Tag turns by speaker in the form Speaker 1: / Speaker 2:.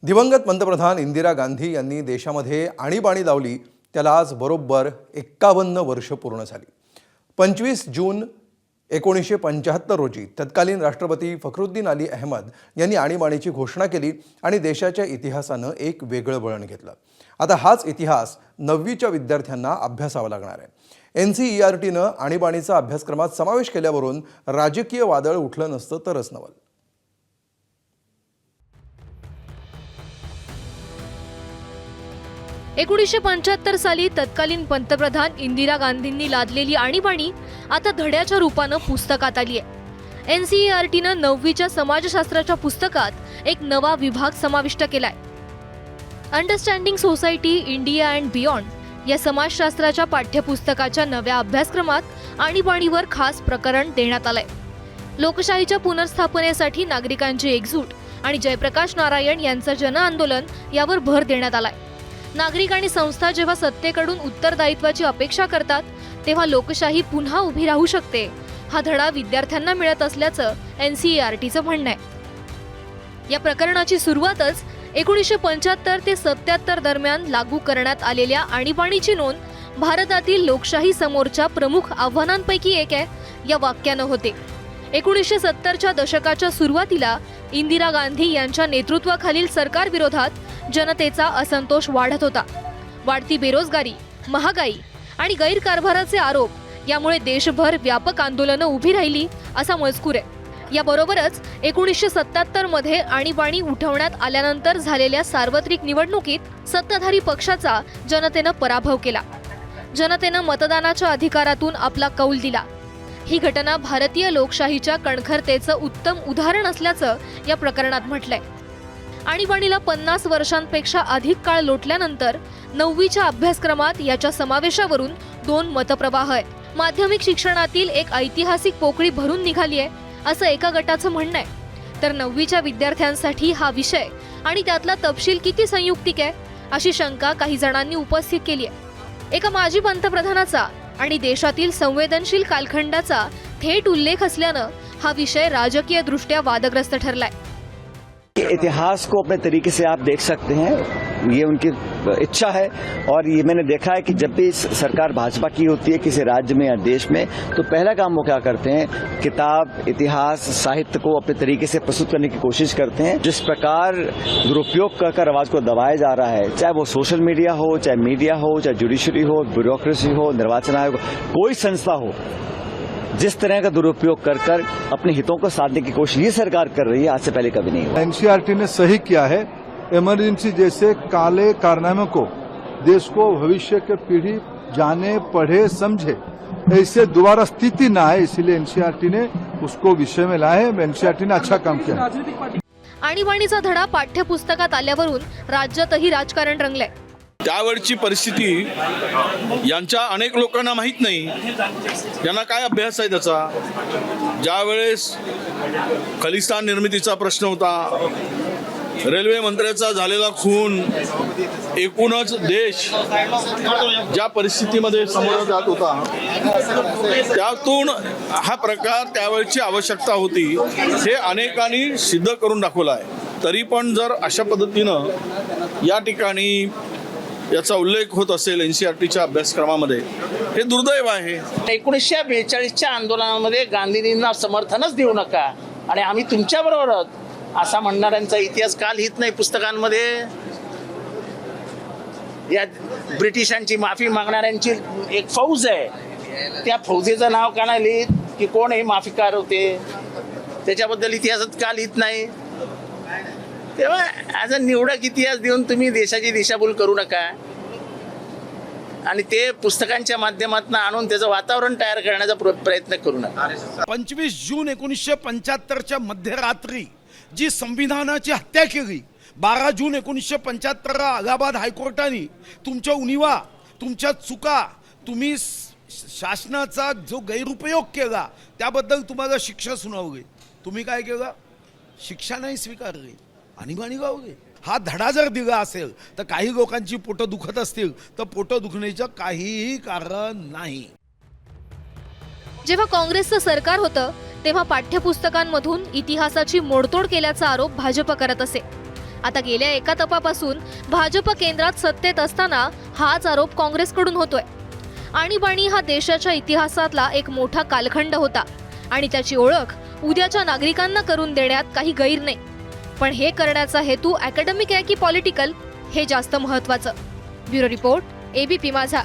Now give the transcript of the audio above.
Speaker 1: दिवंगत पंतप्रधान इंदिरा गांधी यांनी देशामध्ये आणीबाणी लावली त्याला आज बरोबर 51 वर्ष पूर्ण झाली। 25 जून 1975 रोजी तत्कालीन राष्ट्रपती फखरुद्दीन अली अहमद यांनी आणीबाणीची घोषणा केली आणि देशाच्या इतिहासानं एक वेगळं वळण घेतलं। आता हाच इतिहास 9वीच्या विद्यार्थ्यांना अभ्यासावा लागणार आहे। NCERTनं आणीबाणीचा अभ्यासक्रमात समावेश केल्यावरून राजकीय वादळ उठलं नसतं तरच नवल।
Speaker 2: एकोणीसशे 75 साली तत्कालीन पंतप्रधान इंदिरा गांधींनी लादलेली आणीबाणी आता धड्याच्या रूपानं पुस्तकात आली आहे। NCERTनं 9वीच्या समाजशास्त्राच्या पुस्तकात एक नवा विभाग समाविष्ट केलाय। Understanding society India and beyond या समाजशास्त्राच्या पाठ्यपुस्तकाच्या नव्या अभ्यासक्रमात आणीबाणीवर खास प्रकरण देण्यात आलंय। लोकशाहीच्या पुनर्स्थापनेसाठी नागरिकांची एकजूट आणि जयप्रकाश नारायण यांचं जनआंदोलन यावर भर देण्यात आलाय। नागरिक आणि संस्था जेव्हा सत्तेकडून उत्तरदायित्वाची अपेक्षा करतात तेव्हा लोकशाही पुन्हा उभी राहू शकते हा धडा विद्यार्थ्यांना मिळत असल्याचं NCERTचं म्हणणं आहे। या प्रकरणाची सुरुवातच 1975 ते 77 दरम्यान लागू करण्यात आलेल्या आणीबाणीची नोंद भारतातील लोकशाही समोरच्या प्रमुख आव्हानांपैकी एक आहे या वाक्यानं होते। 1970च्या दशकाच्या सुरुवातीला इंदिरा गांधी यांच्या नेतृत्वाखालील सरकार विरोधात जनतेचा असंतोष वाढत होता। वाढती बेरोजगारी, महागाई आणि गैरकारभाराचे आरोप यामुळे देशभर व्यापक आंदोलनं उभी राहिली असा मजकूर आहे। याबरोबरच 1977 मध्ये आणीबाणी उठवण्यात आल्यानंतर झालेल्या सार्वत्रिक निवडणुकीत सत्ताधारी पक्षाचा जनतेनं पराभव केला। जनतेनं मतदानाच्या अधिकारातून आपला कौल दिला। ही घटना भारतीय लोकशाहीच्या कणखरतेचं उत्तम उदाहरण असल्याचं या प्रकरणात म्हटलंय। आणीबाणीला 50 वर्षांपेक्षा अधिक काळ लोटल्यानंतर 9वीच्या अभ्यासक्रमात याच्या समावेशावरून 2 मतप्रवाह आहेत। माध्यमिक शिक्षणातील एक ऐतिहासिक पोकळी भरून निघाली आहे असं एका गटाचं म्हणणं आहे, तर 9वीच्या विद्यार्थ्यांसाठी हा विषय आणि त्यातला तपशील किती संयुक्तिक आहे अशी शंका काही जणांनी उपस्थित केली आहे। एका माजी पंतप्रधानाचा आणि देशातील संवेदनशील कालखंडाचा थेट उल्लेख असल्यानं हा विषय राजकीय दृष्ट्या वादग्रस्त ठरलाय।
Speaker 3: इतिहास को अपने तरीके से आप देख सकते हैं, ये उनकी इच्छा है। और ये मैंने देखा है कि जब भी सरकार भाजपा की होती है किसी राज्य में या देश में, तो पहला काम वो क्या करते हैं, किताब, इतिहास, साहित्य को अपने तरीके से प्रस्तुत करने की कोशिश करते हैं। जिस प्रकार दुरुपयोग कर आवाज को दबाया जा रहा है, चाहे वो सोशल मीडिया हो, चाहे मीडिया हो, चाहे जुडिशरी हो, ब्यूरोक्रेसी हो, निर्वाचन आयोग, कोई संस्था हो, जिस तरह का दुरुपयोग कर अपने हितों को साधने की कोशिश ये सरकार कर रही है, आज से पहले कभी नहीं हुआ।
Speaker 4: NCERT ने सही किया है। इमरजेंसी जैसे काले कारनामों को देश को भविष्य के पीढ़ी जाने, पढ़े, समझे, ऐसे दोबारा स्थिति ना आए, इसलिए NCERT ने उसको विषय में लाया है। NCERT ने अच्छा काम किया।
Speaker 2: आणीबाणीचा धडा पाठ्यपुस्तकात आल्यावरून राज्यातही राजकारण रंगलंय।
Speaker 5: त्यावेळची परिस्थिती यांच्या अनेक लोकांना माहीत नाही, यांना काय अभ्यास आहे त्याचा। ज्यावेळेस खलिस्तान निर्मितीचा प्रश्न होता, रेल्वे मंत्र्याचा झालेला खून, एकूणच देश ज्या परिस्थितीमध्ये समोर जात होता, त्यातून हा प्रकार त्यावेळची आवश्यकता होती हे अनेकांनी सिद्ध करून दाखवलं आहे। तरी पण जर अशा पद्धतीनं या ठिकाणी याचा उल्लेख होत असेल NCERTच्या अभ्यासक्रमामध्ये, हे दुर्दैव आहे।
Speaker 6: 1942च्या आंदोलनामध्ये गांधींना समर्थनच देऊ नका आणि आम्ही तुमच्याबरोबर असा म्हणणाऱ्यांचा इतिहास का लिहित नाही पुस्तकांमध्ये? या ब्रिटिशांची माफी मागणाऱ्यांची एक फौज आहे, त्या फौजेचं नाव का नाही लिहित की कोण हे माफीकार होते, त्याच्याबद्दल इतिहासात का लिहित नाही? तेव्हा ॲज अ निवडक इतिहास देऊन तुम्ही देशाची दिशाभूल करू नका आणि ते पुस्तकांच्या माध्यमातून आणून त्याचं वातावरण तयार करण्याचा प्रयत्न करू नका।
Speaker 7: 25 जून 1975च्या मध्यरात्री जी संविधानाची हत्या केली, 12 जून 1975 अलाहाबाद हायकोर्टाने तुमच्या उणिवा, तुमच्या चुका, तुम्ही शासनाचा जो गैरउपयोग केला त्याबद्दल तुम्हाला शिक्षा सुनावली, तुम्ही काय केलं? शिक्षा नाही स्वीकारली, आणीबाणी लावली। हा धडा जर दिला असेल तर काही लोकांची पोटं दुखत असतील तर पोटं दुखण्याचं काहीही कारण नाही।
Speaker 2: जेव्हा काँग्रेसचं सरकार होतं तेव्हा पाठ्यपुस्तकांमधून इतिहासाची मोडतोड केल्याचा आरोप भाजप करत असे। आता गेल्या एका तपापासून भाजप केंद्रात सत्तेत असताना हाच आरोप काँग्रेसकडून होतोय. आणीबाणी हा देशाच्या इतिहासातला एक मोठा कालखंड होता आणि त्याची ओळख उद्याच्या नागरिकांना करून देण्यात काही गैर नाही. पण हे करण्याचा हेतू अकॅडमिक आहे की पॉलिटिकल हे जास्त महत्त्वाचं. ब्युरो रिपोर्ट, ABP माझा.